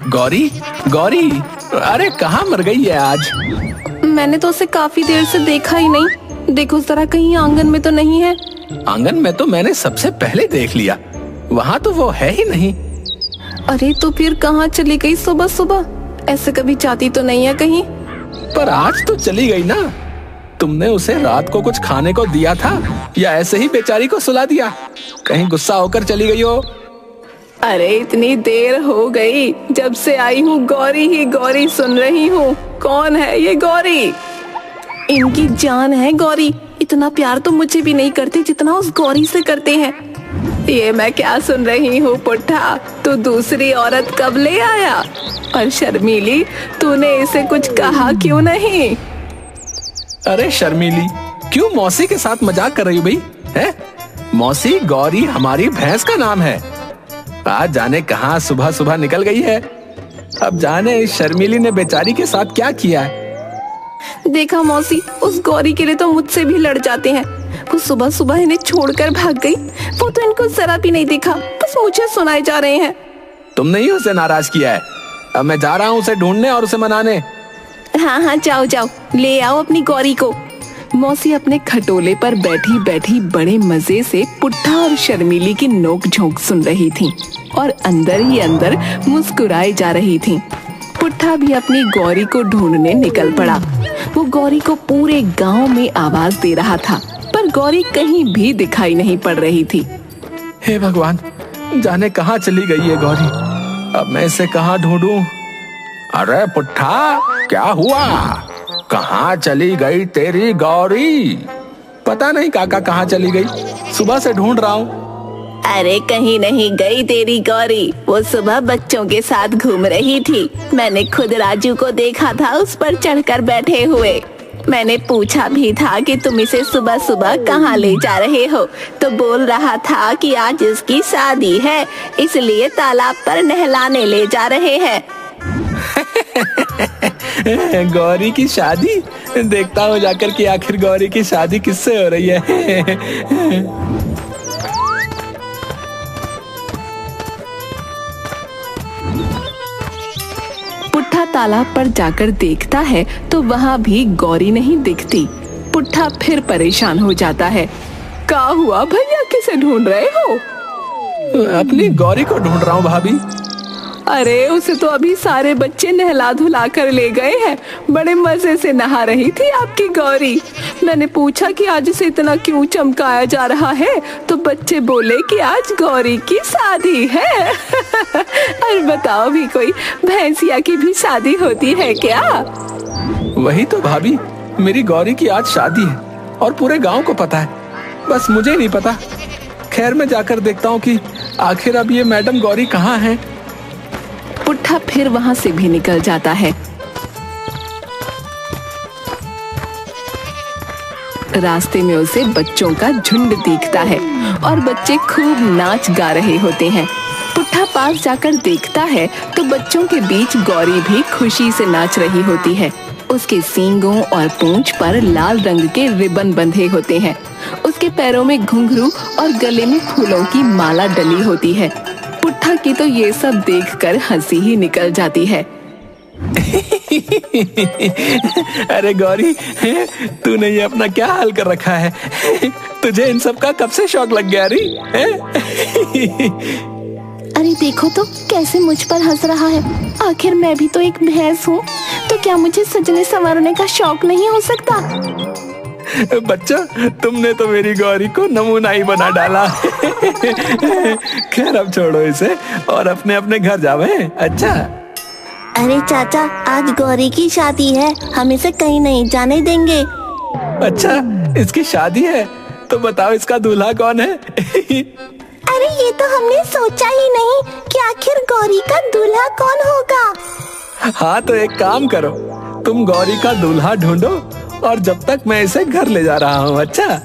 गौरी, गौरी, अरे कहाँ मर गई है आज? मैंने तो उसे काफी देर से देखा ही नहीं। देखो जरा, कहीं आंगन में तो नहीं है? आंगन में तो मैंने सबसे पहले देख लिया, वहाँ तो वो है ही नहीं। अरे तो फिर कहाँ चली गई सुबह सुबह? ऐसे कभी जाती तो नहीं है कहीं? पर आज तो चली गई ना। तुमने उसे रात को कुछ खाने को दिया था या ऐसे ही बेचारी को सुला दिया? कहीं गुस्सा होकर चली गई हो? अरे इतनी देर हो गई, जब से आई हूँ गौरी ही गौरी सुन रही हूँ। कौन है ये गौरी? इनकी जान है गौरी। इतना प्यार तो मुझे भी नहीं करते जितना उस गौरी से करते हैं। ये मैं क्या सुन रही हूँ पुट्ठा? तू दूसरी औरत कब ले आया? और शर्मीली, तूने इसे कुछ कहा क्यों नहीं? अरे शर्मीली, क्यों मौसी के साथ मजाक कर रही हो भाई? है मौसी, गौरी हमारी भैंस का नाम है। आज जाने कहाँ सुबह सुबह निकल गई है। अब जाने इस शर्मीली ने बेचारी के साथ क्या किया है। देखा मौसी, उस गौरी के लिए तो मुझसे भी लड़ जाते हैं। वो सुबह सुबह इन्हें छोड़कर भाग गई। वो तो इनको जरा भी नहीं दिखा, बस मुझे सुनाए जा रहे हैं। तुमने ही उसे नाराज किया है। अब मैं जा रहा हूँ उसे ढूंढने और उसे मनाने। हाँ हाँ, जाओ जाओ, ले आओ अपनी गौरी को। मौसी अपने खटोले पर बैठी बैठी बड़े मजे से पुट्ठा और शर्मीली की नोक झोंक सुन रही थी और अंदर ही अंदर मुस्कुराए जा रही थी। पुट्ठा भी अपनी गौरी को ढूंढने निकल पड़ा। वो गौरी को पूरे गांव में आवाज दे रहा था, पर गौरी कहीं भी दिखाई नहीं पड़ रही थी। हे भगवान, जाने कहाँ चली गई है गौरी। अब मैं इसे कहाँ ढूंढूं? अरे पुट्ठा, क्या हुआ? कहाँ चली गई तेरी गौरी? पता नहीं काका कहाँ चली गई, सुबह से ढूंढ रहा हूँ। अरे कहीं नहीं गई तेरी गौरी, वो सुबह बच्चों के साथ घूम रही थी। मैंने खुद राजू को देखा था उस पर चढ़कर बैठे हुए। मैंने पूछा भी था कि तुम इसे सुबह सुबह कहाँ ले जा रहे हो, तो बोल रहा था कि आज इसकी शादी है, इसलिए तालाब पर नहलाने ले जा रहे हैं। गौरी की शादी? देखता हूँ जाकर कि आखिर गौरी की शादी किससे हो रही है। पुट्ठा तालाब पर जाकर देखता है तो वहाँ भी गौरी नहीं दिखती। पुट्ठा फिर परेशान हो जाता है। क्या हुआ भैया, किसे ढूंढ रहे हो? अपनी गौरी को ढूंढ रहा हूँ भाभी। अरे उसे तो अभी सारे बच्चे नहला धुला कर ले गए हैं। बड़े मजे से नहा रही थी आपकी गौरी। मैंने पूछा कि आज इसे इतना क्यों चमकाया जा रहा है, तो बच्चे बोले कि आज गौरी की शादी है। अरे बताओ भी, कोई भैंसिया की भी शादी होती है क्या? वही तो भाभी, मेरी गौरी की आज शादी है और पूरे गांव को पता है, बस मुझे नहीं पता। खैर मैं जाकर देखता हूँ कि आखिर अब ये मैडम गौरी कहाँ है। पुट्ठा फिर वहाँ से भी निकल जाता है। रास्ते में उसे बच्चों का झुंड दिखता है और बच्चे खूब नाच गा रहे होते हैं। पुट्ठा पास जाकर देखता है तो बच्चों के बीच गौरी भी खुशी से नाच रही होती है। उसके सींगों और पूंछ पर लाल रंग के रिबन बंधे होते हैं। उसके पैरों में घुंघरू और गले में फूलों की माला डली होती है। पुट्ठा की तो ये सब देखकर हंसी ही निकल जाती है। अरे गौरी, तूने ये अपना क्या हाल कर रखा है? तुझे इन सब का कब से शौक लग गया री? अरे देखो तो कैसे मुझ पर हंस रहा है। आखिर मैं भी तो एक भैंस हूँ, तो क्या मुझे सजने संवरने का शौक नहीं हो सकता? बच्चा, तुमने तो मेरी गौरी को नमूना ही बना डाला। खैर अब छोड़ो इसे और अपने अपने घर जाओ। अच्छा। अरे चाचा, आज गौरी की शादी है, हम इसे कहीं नहीं जाने देंगे। अच्छा, इसकी शादी है तो बताओ इसका दूल्हा कौन है? अरे ये तो हमने सोचा ही नहीं कि आखिर गौरी का दूल्हा कौन होगा। हाँ तो एक काम करो, तुम गौरी का दूल्हा ढूंढो और जब तक मैं इसे घर ले जा रहा हूँ। अच्छा,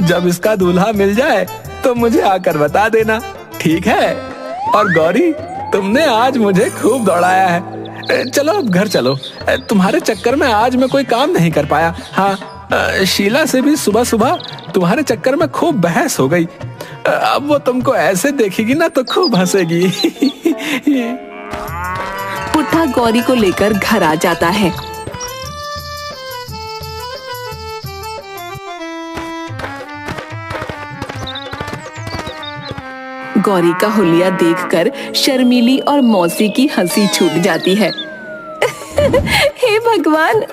जब इसका दूल्हा मिल जाए तो मुझे आकर बता देना, ठीक है? और गौरी, तुमने आज मुझे खूब दौड़ाया है। चलो अब घर चलो। तुम्हारे चक्कर में आज मैं कोई काम नहीं कर पाया। हाँ, शीला से भी सुबह सुबह तुम्हारे चक्कर में खूब बहस हो गई। अब वो तुमको ऐसे देखेगी ना तो खूब हंसेगी। पुट्ठा गौरी को लेकर घर आ जाता है। गौरी का हुलिया देखकर शर्मीली और मौसी की हंसी छूट जाती है। हे भगवान,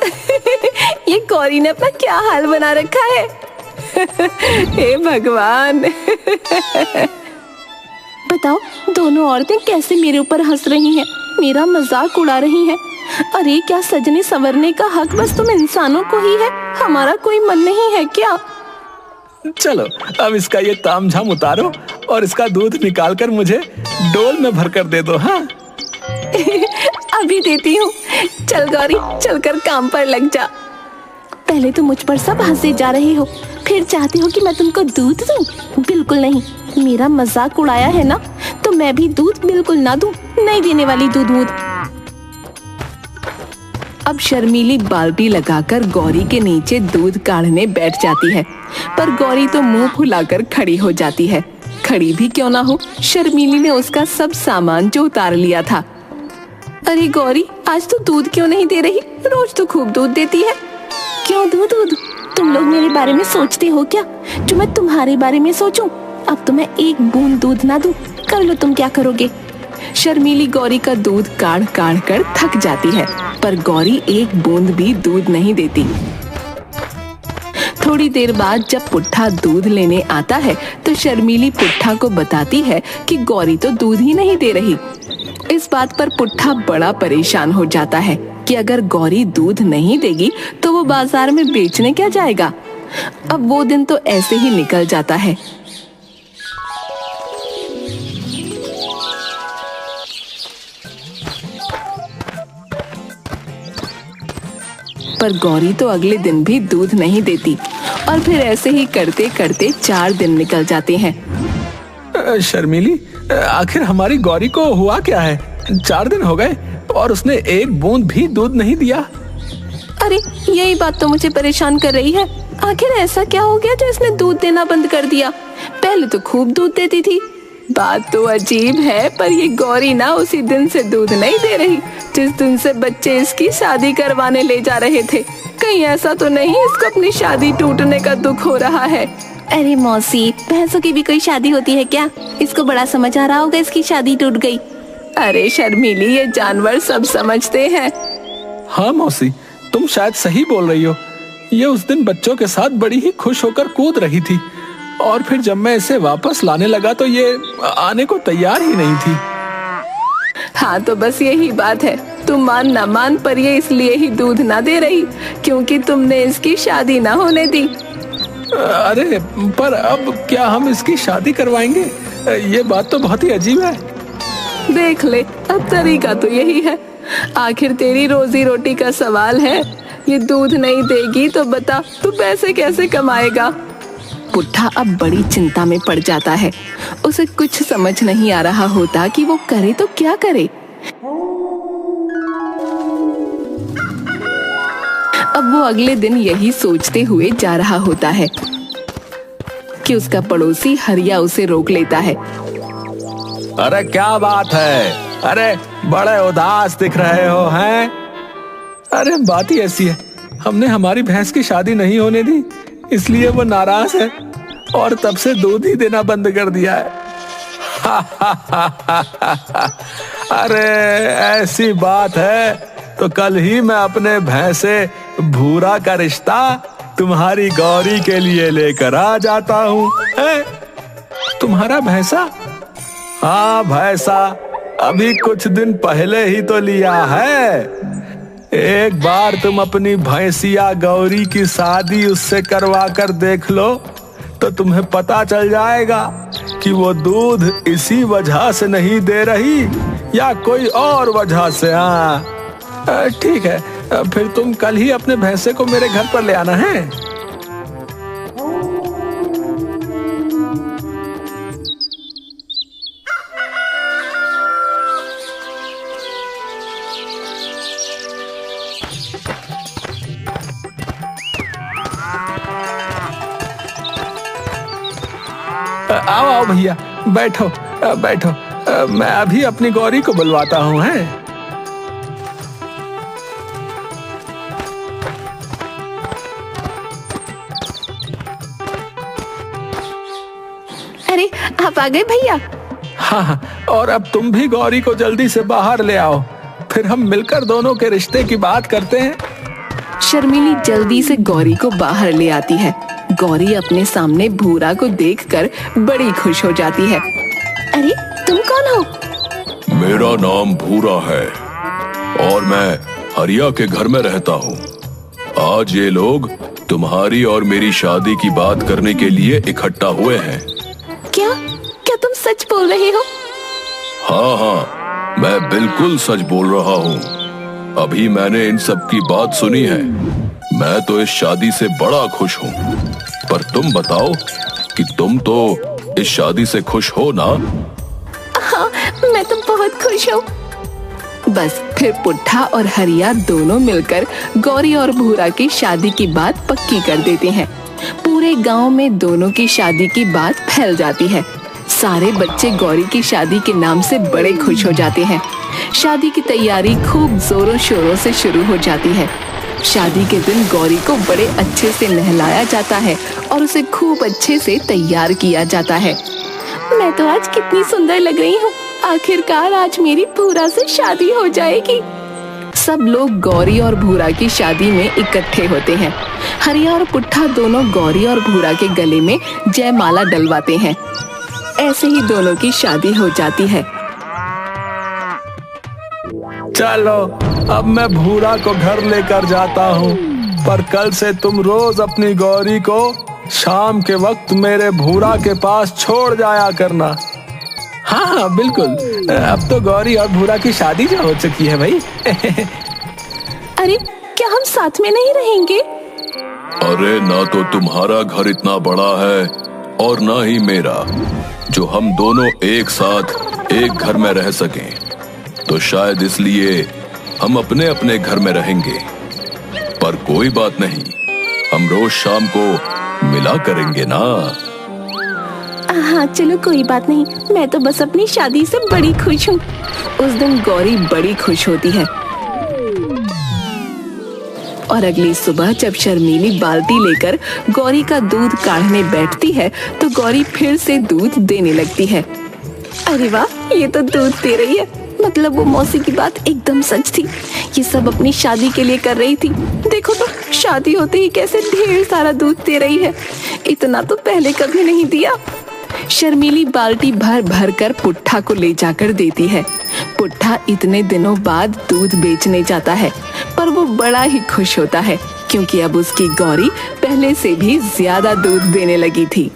ये गौरी ने अपना क्या हाल बना रखा है। हे भगवान। बताओ, दोनों औरतें कैसे मेरे ऊपर हंस रही हैं, मेरा मजाक उड़ा रही हैं। अरे क्या सजने संवरने का हक बस तुम इंसानों को ही है, हमारा कोई मन नहीं है क्या? चलो अब इसका ये तामझाम उतारो और इसका दूध निकाल कर मुझे डोल में भर कर दे दो। हाँ अभी देती हूँ। चल गौरी, चलकर काम पर लग जा। पहले तो मुझ पर सब हंसे जा रहे हो, फिर चाहते हो कि मैं तुमको दूध दूं? बिल्कुल नहीं, मेरा मजाक उड़ाया है ना, तो मैं भी दूध बिल्कुल ना दूं, नहीं देने वाली दूध। अब शर्मीली बाल्टी लगाकर गौरी के नीचे दूध काढ़ने बैठ जाती है, पर गौरी तो मुंह फुलाकर खड़ी हो जाती है। खड़ी भी क्यों ना हो, शर्मीली ने उसका सब सामान जो उतार लिया था। अरे गौरी, आज तो दूध क्यों नहीं दे रही? रोज तो खूब दूध देती है। क्यों दूध? तुम लोग मेरे बारे में सोचते हो क्या जो मैं तुम्हारे बारे में सोचूं? अब तो मैं एक बूंद दूध ना दूं, कर लो तुम क्या करोगे। शर्मीली गौरी का दूध काढ़ काढ़ कर थक जाती है, पर गौरी एक बूंद भी दूध नहीं देती। थोड़ी देर बाद जब पुट्ठा दूध लेने आता है तो शर्मीली पुट्ठा को बताती है कि गौरी तो दूध ही नहीं दे रही। इस बात पर पुट्ठा बड़ा परेशान हो जाता है कि अगर गौरी दूध नहीं देगी तो वो बाजार में बेचने क्या जाएगा। अब वो दिन तो ऐसे ही निकल जाता है। पर गौरी तो अगले दिन भी दूध नहीं देती और फिर ऐसे ही करते करते 4 दिन निकल जाते हैं। शर्मीली, आखिर हमारी गौरी को हुआ क्या है? 4 दिन हो गए और उसने एक बूंद भी दूध नहीं दिया। अरे यही बात तो मुझे परेशान कर रही है। आखिर ऐसा क्या हो गया जो इसने दूध देना बंद कर दिया? पहले तो खूब दूध देती थी। बात तो अजीब है, पर ये गौरी ना उसी दिन से दूध नहीं दे रही जिस दिन से बच्चे इसकी शादी करवाने ले जा रहे थे। कहीं ऐसा तो नहीं इसको अपनी शादी टूटने का दुख हो रहा है? अरे मौसी, भैंसों की भी कोई शादी होती है क्या? इसको बड़ा समझ आ रहा होगा इसकी शादी टूट गई। अरे शर्मीली, ये जानवर सब समझते हैं। हाँ मौसी, तुम शायद सही बोल रही हो। ये उस दिन बच्चों के साथ बड़ी ही खुश होकर कूद रही थी और फिर जब मैं इसे वापस लाने लगा तो ये आने को तैयार ही नहीं थी। हाँ तो बस यही बात है, तुम मान ना मान, पर ये इसलिए ही दूध ना दे रही क्योंकि तुमने इसकी शादी ना होने दी। अरे पर अब क्या हम इसकी शादी करवाएंगे? ये बात तो बहुत ही अजीब है। देख ले, अब तरीका तो यही है। आखिर तेरी रोजी रोटी का सवाल है। ये दूध नहीं देगी तो बता तू पैसे कैसे कमाएगा? पुट्ठा अब बड़ी चिंता में पड़ जाता है। उसे कुछ समझ नहीं आ रहा होता कि वो करे तो क्या करे। अब वो अगले दिन यही सोचते हुए जा रहा होता है कि उसका पड़ोसी हरिया उसे रोक लेता है। अरे क्या बात है? अरे बड़े उदास दिख रहे हो हैं? अरे बात ही ऐसी है, हमने हमारी भैंस की शादी नहीं होने दी, इसलिए वो नाराज है और तब से दूध ही देना बंद कर दिया है। अरे ऐसी बात है तो कल ही मैं अपने भैंसे भूरा का रिश्ता तुम्हारी गौरी के लिए लेकर आ जाता हूँ। तुम्हारा भैंसा? हाँ भैंसा, अभी कुछ दिन पहले ही तो लिया है। एक बार तुम अपनी भैंसिया गौरी की शादी उससे करवा कर देख लो तो तुम्हें पता चल जाएगा कि वो दूध इसी वजह से नहीं दे रही या कोई और वजह से। हाँ ठीक है, फिर तुम कल ही अपने भैंसे को मेरे घर पर ले आना है। आओ आओ भैया, बैठो बैठो, मैं अभी अपनी गौरी को बुलवाता हूँ। है अरे आप आ गए भैया। हाँ, और अब तुम भी गौरी को जल्दी से बाहर ले आओ, फिर हम मिलकर दोनों के रिश्ते की बात करते हैं। शर्मीली जल्दी से गौरी को बाहर ले आती है। गौरी अपने सामने भूरा को देखकर बड़ी खुश हो जाती है। अरे तुम कौन हो? मेरा नाम भूरा है और मैं हरिया के घर में रहता हूँ। आज ये लोग तुम्हारी और मेरी शादी की बात करने के लिए इकट्ठा हुए हैं। क्या क्या तुम सच बोल रहे हो? हाँ, मैं बिल्कुल सच बोल रहा हूँ। अभी मैंने इन सब की बात सुनी है। मैं तो इस शादी से बड़ा खुश हूँ, पर तुम बताओ कि तुम तो इस शादी से खुश हो ना? हाँ, मैं तो बहुत खुश हूँ। बस फिर पुट्ठा और हरिया दोनों मिलकर गौरी और भूरा की शादी की बात पक्की कर देते हैं। पूरे गांव में दोनों की शादी की बात फैल जाती है। सारे बच्चे गौरी की शादी के नाम से बड़े खुश हो जाते हैं। शादी की तैयारी खूब जोरों शोरों से शुरू हो जाती है। शादी के दिन गौरी को बड़े अच्छे से नहलाया जाता है और उसे खूब अच्छे से तैयार किया जाता है। मैं तो आज कितनी सुंदर लग रही हूँ। आखिरकार आज मेरी भूरा से शादी हो जाएगी। सब लोग गौरी और भूरा की शादी में इकट्ठे होते हैं। हरिया और पुट्ठा दोनों गौरी और भूरा के गले में जयमाला डलवाते हैं। ऐसे ही दोनों की शादी हो जाती है। चलो अब मैं भूरा को घर लेकर जाता हूँ, पर कल से तुम रोज अपनी गौरी को शाम के वक्त मेरे भूरा के पास छोड़ जाया करना। हाँ बिल्कुल, अब तो गौरी और भूरा की शादी जो हो चुकी है भाई। अरे क्या हम साथ में नहीं रहेंगे? अरे ना तो तुम्हारा घर इतना बड़ा है और ना ही मेरा, जो हम दोनों एक साथ एक घर में रह सकें। तो शायद इसलिए हम अपने अपने घर में रहेंगे। पर कोई बात नहीं, हम रोज शाम को मिला करेंगे ना। हाँ चलो कोई बात नहीं, मैं तो बस अपनी शादी से बड़ी खुश हूँ। उस दिन गौरी बड़ी खुश होती है। और अगली सुबह जब शर्मीली बाल्टी लेकर गौरी का दूध काढ़ने बैठती है तो गौरी फिर से दूध देने लगती है। अरे वाह, ये तो दूध दे रही है। मतलब वो मौसी की बात एकदम सच थी। ये सब अपनी शादी के लिए कर रही थी। देखो तो शादी होते ही कैसे ढेर सारा दूध दे रही है। इतना तो पहले कभी नहीं दिया। शर्मीली बाल्टी भर भर कर पुट्ठा को ले जाकर देती है। पुट्ठा इतने दिनों बाद दूध बेचने जाता है, पर वो बड़ा ही खुश होता है क्योंकि अब उसकी गौरी पहले से भी ज्यादा दूध देने लगी थी।